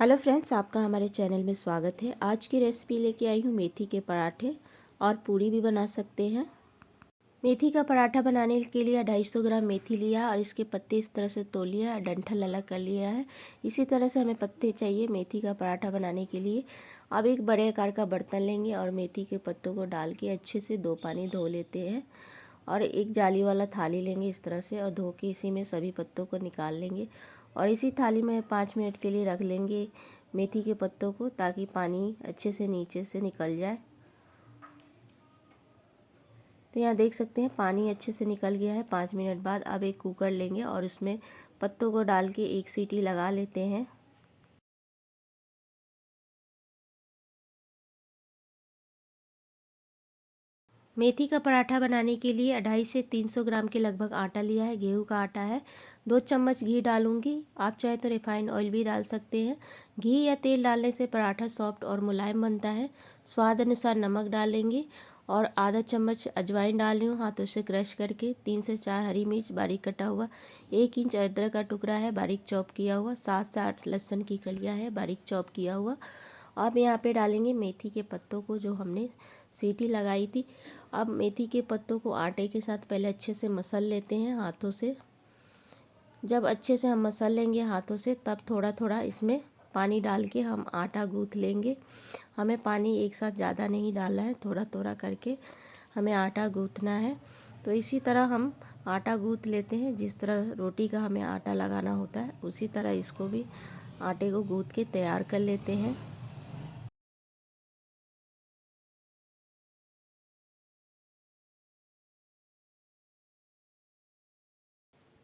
Hello friends, आपका हमारे channel में स्वागत है। आज की रेसिपी लेके आई हूँ मेथी के पराठे और पूरी भी बना सकते हैं। मेथी का पराठा बनाने के लिए 250 ग्राम मेथी लिया और इसके पत्ते इस तरह से तोड़ लिया, डंठल अलग कर लिया है। इसी तरह से हमें पत्ते चाहिए मेथी का पराठा बनाने के लिए। अब एक बड़े आकार का बर्तन लेंगे और मेथी के पत्तों को डाल के अच्छे से 2 पानी धो लेते हैं। और एक जाली वाला थाली लेंगे इस तरह से और धो के इसी में सभी पत्तों को निकाल लेंगे और इसी थाली में 5 मिनट के लिए रख लेंगे मेथी के पत्तों को, ताकि पानी अच्छे से नीचे से निकल जाए। तो यहाँ देख सकते हैं पानी अच्छे से निकल गया है। 5 मिनट बाद अब एक कुकर लेंगे और उसमें पत्तों को डाल के एक सीटी लगा लेते हैं। मेथी का पराठा बनाने के लिए 250 से 300 ग्राम के लगभग आटा लिया है। गेहूं का आटा है। 2 चम्मच घी डालूंगी। आप चाहे तो रिफाइंड ऑयल भी डाल सकते हैं। घी या तेल डालने से पराठा सॉफ्ट और मुलायम बनता है। स्वाद अनुसार नमक डालेंगे और आधा चम्मच अजवाइन डाल रही हूँ हाथों से क्रश करके। 3 से 4 हरी मिर्च बारीक कटा हुआ, 1 इंच अदरक का टुकड़ा है बारीक चॉप किया हुआ, 7 से 8 लहसुन की कलियाँ है बारीक चॉप किया हुआ। अब यहाँ पे डालेंगे मेथी के पत्तों को जो हमने सीटी लगाई थी। अब मेथी के पत्तों को आटे के साथ पहले अच्छे से मसल लेते हैं हाथों से। जब अच्छे से हम मसल लेंगे हाथों से, तब थोड़ा थोड़ा इसमें पानी डाल के हम आटा गूँथ लेंगे। हमें पानी एक साथ ज़्यादा नहीं डालना है, थोड़ा थोड़ा करके हमें आटा गूँथना है। तो इसी तरह हम आटा गूँथ लेते हैं। जिस तरह रोटी का हमें आटा लगाना होता है, उसी तरह इसको भी आटे को गूँथ के तैयार कर लेते हैं।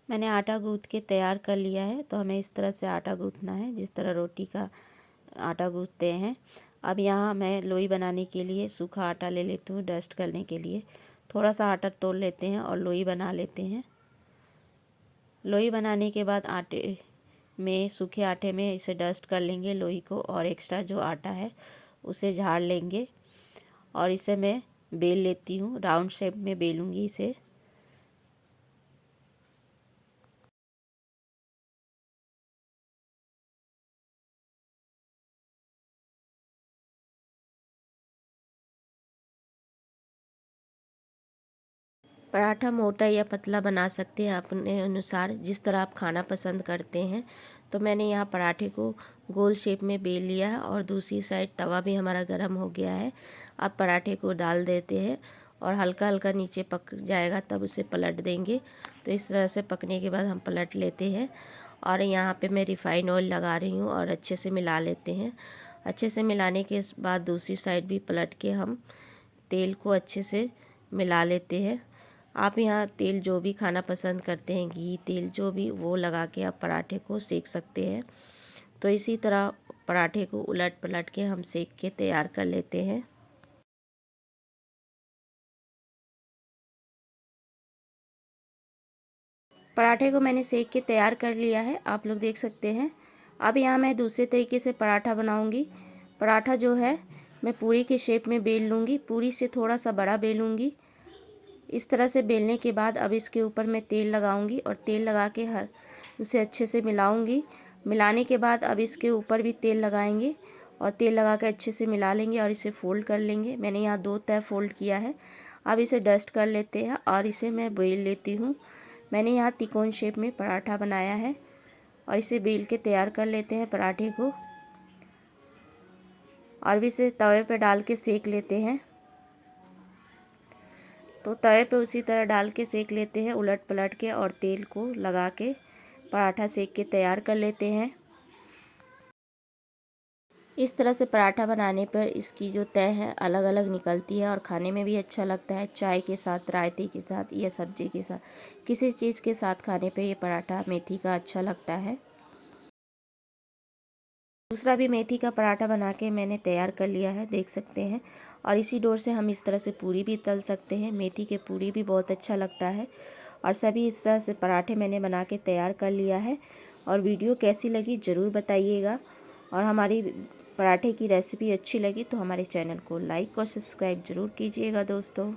मैंने आटा गूँथ के तैयार कर लिया है। तो हमें इस तरह से आटा गूँथना है जिस तरह रोटी का आटा गूँथते हैं। अब यहाँ मैं लोई बनाने के लिए सूखा आटा ले लेती हूँ। डस्ट करने के लिए थोड़ा सा आटा तोड़ लेते हैं और लोई बना लेते हैं। लोई बनाने के बाद आटे में, सूखे आटे में इसे डस्ट कर लेंगे लोई को, और एक्स्ट्रा जो आटा है उसे झाड़ लेंगे। और इसे मैं बेल लेती हूँ, राउंड शेप में बेलूँगी इसे। पराठा मोटा या पतला बना सकते हैं अपने अनुसार, जिस तरह आप खाना पसंद करते हैं। तो मैंने यहाँ पराठे को गोल शेप में बेल लिया है और दूसरी साइड तवा भी हमारा गर्म हो गया है। अब पराठे को डाल देते हैं और हल्का हल्का नीचे पक जाएगा तब उसे पलट देंगे। तो इस तरह से पकने के बाद हम पलट लेते हैं और यहाँ पे मैं रिफ़ाइन ऑयल लगा रही हूँ और अच्छे से मिला लेते हैं। अच्छे से मिलाने के बाद दूसरी साइड भी पलट के हम तेल को अच्छे से मिला लेते हैं। आप यहाँ तेल जो भी खाना पसंद करते हैं, घी तेल जो भी, वो लगा के आप पराठे को सेक सकते हैं। तो इसी तरह पराठे को उलट पलट के हम सेक के तैयार कर लेते हैं। पराठे को मैंने सेक के तैयार कर लिया है, आप लोग देख सकते हैं। अब यहाँ मैं दूसरे तरीके से पराठा बनाऊँगी। पराठा जो है मैं पूरी के शेप में बेल लूँगी, पूरी से थोड़ा सा बड़ा बेलूँगी। इस तरह से बेलने के बाद अब इसके ऊपर मैं तेल लगाऊंगी और तेल लगा के उसे अच्छे से मिलाऊंगी। मिलाने के बाद अब इसके ऊपर भी तेल लगाएंगे और तेल लगा के अच्छे से मिला लेंगे और इसे फ़ोल्ड कर लेंगे। मैंने यहाँ 2 तह फ़ोल्ड किया है। अब इसे डस्ट कर लेते हैं और इसे मैं बेल लेती हूँ। मैंने यहाँ तिकोन शेप में पराठा बनाया है और इसे बेल के तैयार कर लेते हैं पराठे को, और भी इसे तवे पर डाल के सेक लेते हैं। तो तवे पे उसी तरह डाल के सेक लेते हैं, उलट पलट के, और तेल को लगा के पराठा सेक के तैयार कर लेते हैं। इस तरह से पराठा बनाने पर इसकी जो तह है अलग अलग निकलती है और खाने में भी अच्छा लगता है। चाय के साथ, रायते के साथ या सब्जी के साथ, किसी चीज़ के साथ खाने पे ये पराठा मेथी का अच्छा लगता है। दूसरा भी मेथी का पराठा बना के मैंने तैयार कर लिया है, देख सकते हैं। और इसी डोर से हम इस तरह से पूरी भी तल सकते हैं। मेथी के पूरी भी बहुत अच्छा लगता है। और सभी इस तरह से पराठे मैंने बना के तैयार कर लिया है। और वीडियो कैसी लगी ज़रूर बताइएगा। और हमारी पराठे की रेसिपी अच्छी लगी तो हमारे चैनल को लाइक और सब्सक्राइब ज़रूर कीजिएगा दोस्तों।